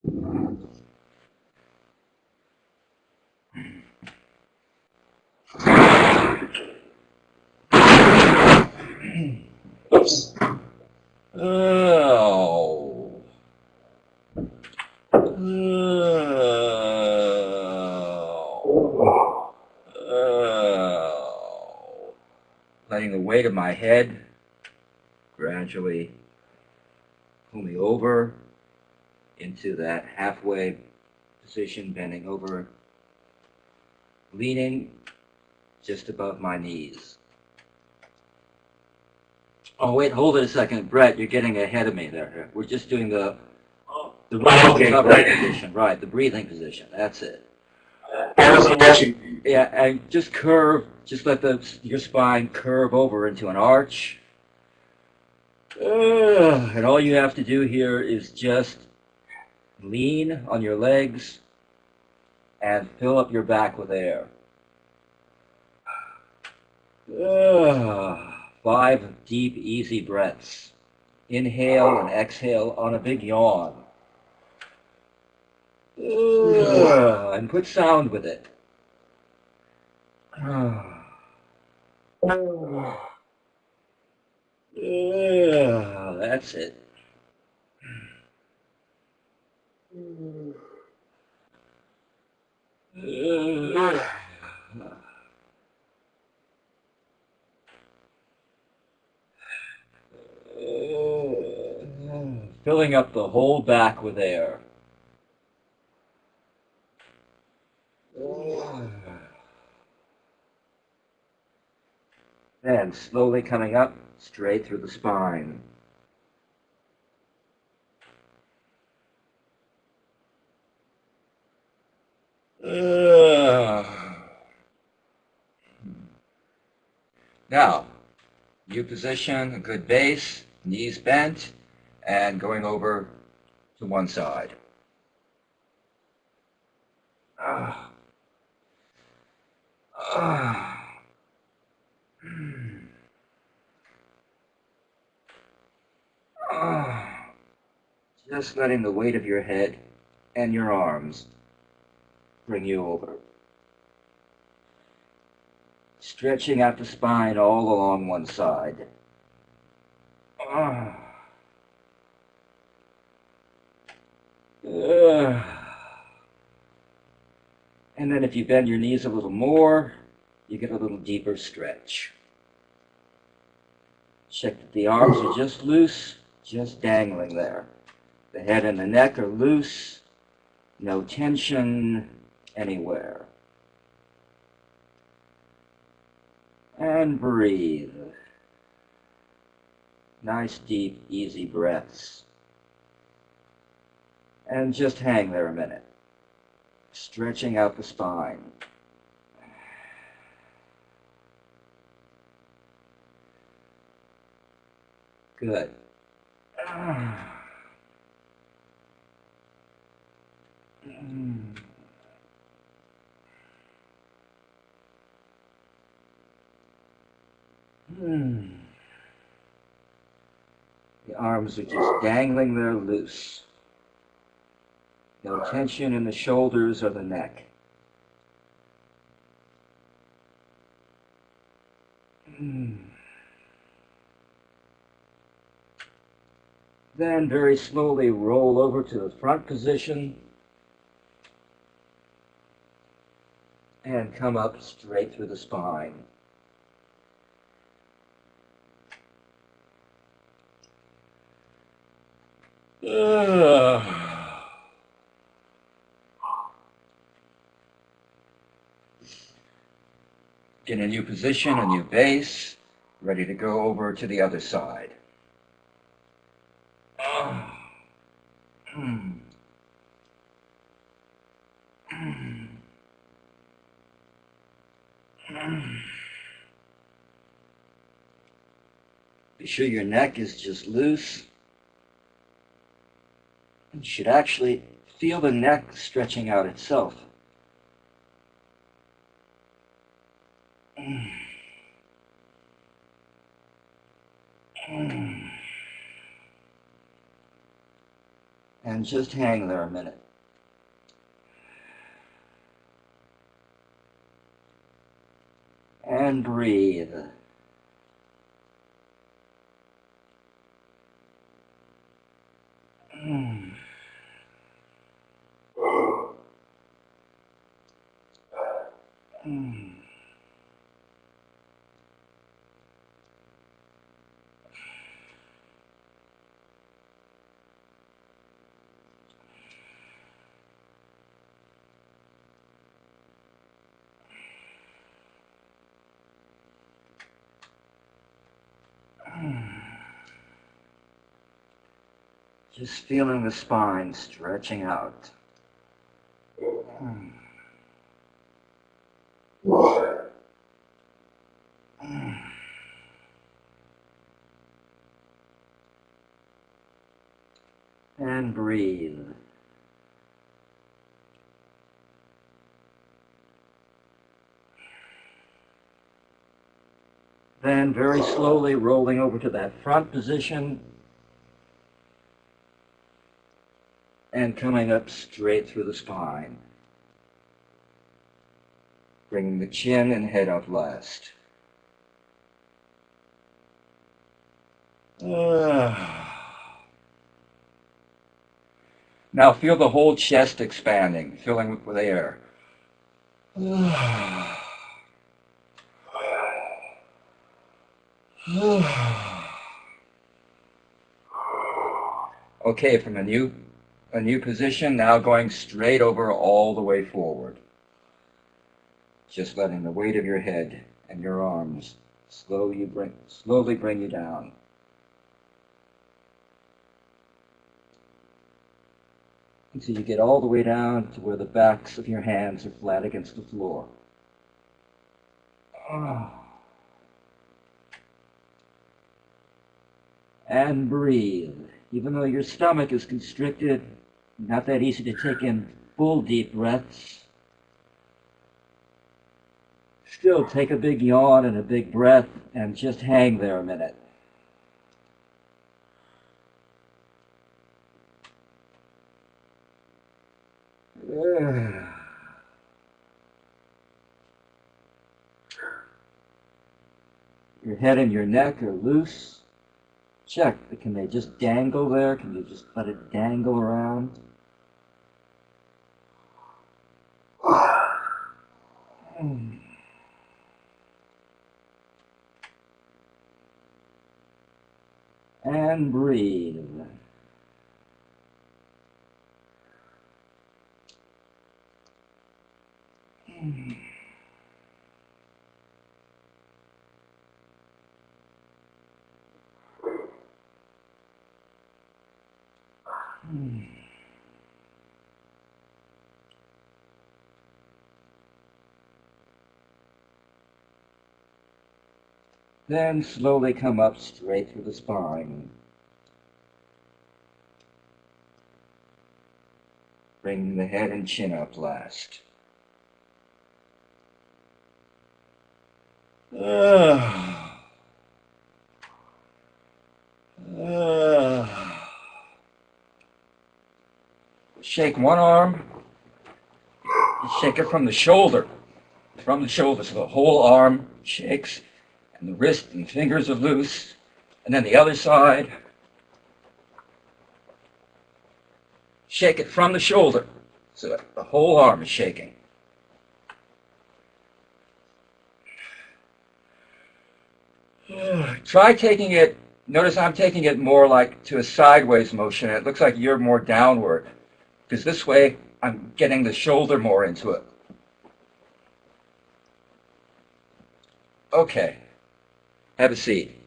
Oops. Oh. Oh. Letting the weight of my head gradually pull me over into that halfway position, bending over, leaning just above my knees. Oh, wait, hold it a second. Brett, you're getting ahead of me there. We're just doing the recovery position, right, the breathing position. That's it. I wasn't watching. Yeah, and just curve, just let your spine curve over into an arch. And all you have to do here is just lean on your legs and fill up your back with air. 5 deep, easy breaths. Inhale and exhale on a big yawn. And put sound with it. That's it. Filling up the whole back with air. And slowly coming up straight through the spine. Now, new position, a good base, knees bent, and going over to one side. Just letting the weight of your head and your arms bring you over. Stretching out the spine all along one side. And then if you bend your knees a little more, you get a little deeper stretch. Check that the arms are just loose, just dangling there. The head and the neck are loose, no tension anywhere. And breathe. Nice, deep, easy breaths. And just hang there a minute, stretching out the spine. Good. The arms are just dangling there loose. No tension in the shoulders or the neck. Then very slowly roll over to the front position and come up straight through the spine. Get a new position, a new base, ready to go over to the other side. Be sure your neck is just loose. You should actually feel the neck stretching out itself. And just hang there a minute. And breathe. Just feeling the spine stretching out. And breathe. Then very slowly rolling over to that front position and coming up straight through the spine. Bringing the chin and head up last. Now feel the whole chest expanding, filling with air. Okay, from a new position, now going straight over all the way forward. Just letting the weight of your head and your arms slowly bring you down. Until you get all the way down to where the backs of your hands are flat against the floor. And breathe. Even though your stomach is constricted, not that easy to take in full deep breaths, still take a big yawn and a big breath and just hang there a minute. Your head and your neck are loose. Check, can they just dangle there? Can you just let it dangle around? And breathe. Then slowly come up straight through the spine. Bring the head and chin up last. Shake one arm. Shake it from the shoulder. From the shoulder, so the whole arm shakes, and the wrist and fingers are loose. And then the other side. Shake it from the shoulder, so that the whole arm is shaking. Try taking it, notice I'm taking it more like to a sideways motion. It looks like you're more downward, because this way I'm getting the shoulder more into it. Okay, have a seat.